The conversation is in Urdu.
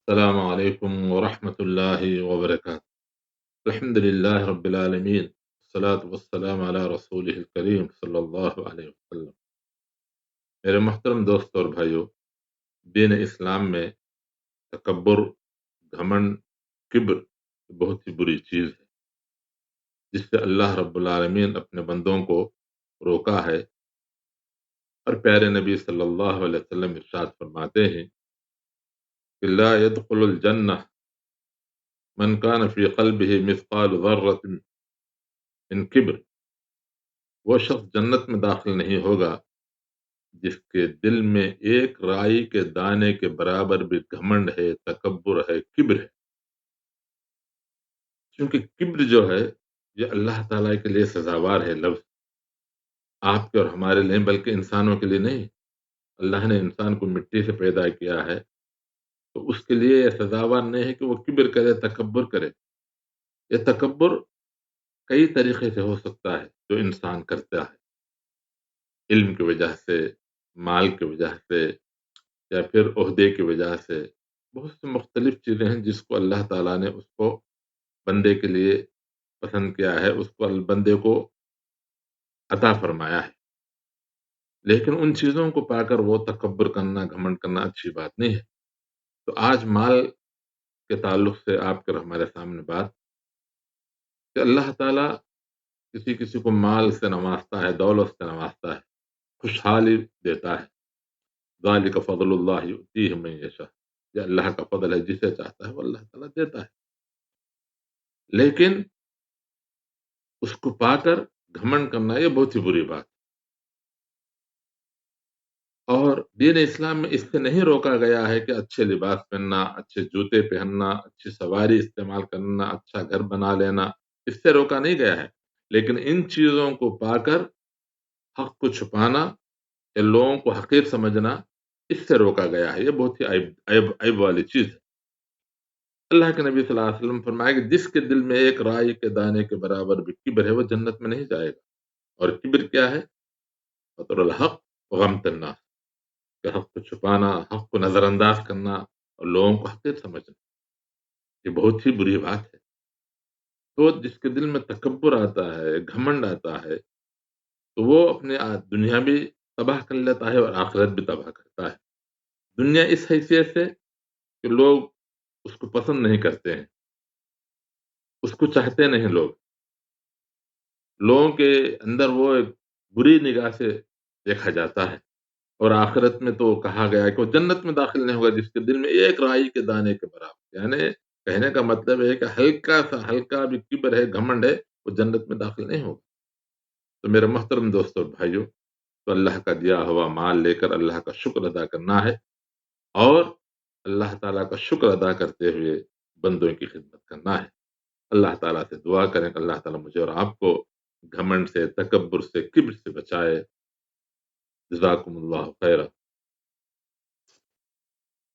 السلام علیکم ورحمۃ اللہ وبرکاتہ۔ الحمد للہ رب العالمین، والصلاة والسلام علی رسول الکریم صلی اللہ علیہ وسلم۔ میرے محترم دوست اور بھائیو، دین اسلام میں تکبر، گھمنڈ، کبر بہت ہی بری چیز ہے، جس سے اللہ رب العالمین اپنے بندوں کو روکا ہے۔ اور پیارے نبی صلی اللہ علیہ وسلم ارشاد فرماتے ہیں کہ لا يدخل الجنہ من کان فی قلبہ مثقال ذرۃ من کبر، وہ شخص جنت میں داخل نہیں ہوگا جس کے دل میں ایک رائی کے دانے کے برابر بھی گھمنڈ ہے، تکبر ہے، کبر ہے۔ کیونکہ کبر جو ہے یہ اللہ تعالیٰ کے لیے سزاوار ہے لفظ، آپ کے اور ہمارے لیے بلکہ انسانوں کے لیے نہیں۔ اللہ نے انسان کو مٹی سے پیدا کیا ہے تو اس کے لیے یہ سزاوار نہیں ہے کہ وہ کبر کرے، تکبر کرے۔ یہ تکبر کئی طریقے سے ہو سکتا ہے جو انسان کرتا ہے، علم کی وجہ سے، مال کی وجہ سے، یا پھر عہدے کی وجہ سے۔ بہت سے مختلف چیزیں ہیں جس کو اللہ تعالیٰ نے اس کو بندے کے لیے پسند کیا ہے، اس کو بندے کو عطا فرمایا ہے، لیکن ان چیزوں کو پا کر وہ تکبر کرنا، گھمنڈ کرنا اچھی بات نہیں ہے۔ تو آج مال کے تعلق سے آپ کر ہمارے سامنے بات کہ اللہ تعالیٰ کسی کسی کو مال سے نوازتا ہے، دولت سے نوازتا ہے، خوشحالی دیتا ہے۔ ذالک فضل اللہ یؤتیہ من یشاء، یہ اللہ کا فضل ہے، جسے چاہتا ہے وہ اللہ تعالیٰ دیتا ہے، لیکن اس کو پا کر گھمنڈ کرنا یہ بہت ہی بری بات۔ اور دین اسلام میں اس سے نہیں روکا گیا ہے کہ اچھے لباس پہننا، اچھے جوتے پہننا، اچھی سواری استعمال کرنا، اچھا گھر بنا لینا، اس سے روکا نہیں گیا ہے، لیکن ان چیزوں کو پا کر حق کو چھپانا یا لوگوں کو حقیر سمجھنا، اس سے روکا گیا ہے۔ یہ بہت ہی عیب والی چیز ہے۔ اللہ کے نبی صلی اللہ علیہ وسلم فرمایا کہ جس کے دل میں ایک رائی کے دانے کے برابر بھی کبر ہے وہ جنت میں نہیں جائے گا۔ اور کبر کیا ہے؟ بطر الحق وغمط الناس، کہ حق کو چھپانا، حق کو نظر انداز کرنا اور لوگوں کو حقیر سمجھنا، یہ بہت ہی بری بات ہے۔ تو جس کے دل میں تکبر آتا ہے، گھمنڈ آتا ہے، تو وہ اپنے دنیا بھی تباہ کر لیتا ہے اور آخرت بھی تباہ کرتا ہے۔ دنیا اس حیثیت سے کہ لوگ اس کو پسند نہیں کرتے ہیں، اس کو چاہتے نہیں لوگ، لوگوں کے اندر وہ ایک بری نگاہ سے دیکھا جاتا ہے۔ اور آخرت میں تو کہا گیا ہے کہ وہ جنت میں داخل نہیں ہوگا جس کے دل میں ایک رائی کے دانے کے برابر، یعنی کہنے کا مطلب ہے کہ ہلکا سا ہلکا بھی کبر ہے، گھمنڈ ہے، وہ جنت میں داخل نہیں ہوگا۔ تو میرے محترم دوستوں اور بھائیوں، تو اللہ کا دیا ہوا مال لے کر اللہ کا شکر ادا کرنا ہے، اور اللہ تعالیٰ کا شکر ادا کرتے ہوئے بندوں کی خدمت کرنا ہے۔ اللہ تعالیٰ سے دعا کریں کہ اللہ تعالیٰ مجھے اور آپ کو گھمنڈ سے، تکبر سے، کبر سے بچائے۔ جزاکم اللہ خیرہ۔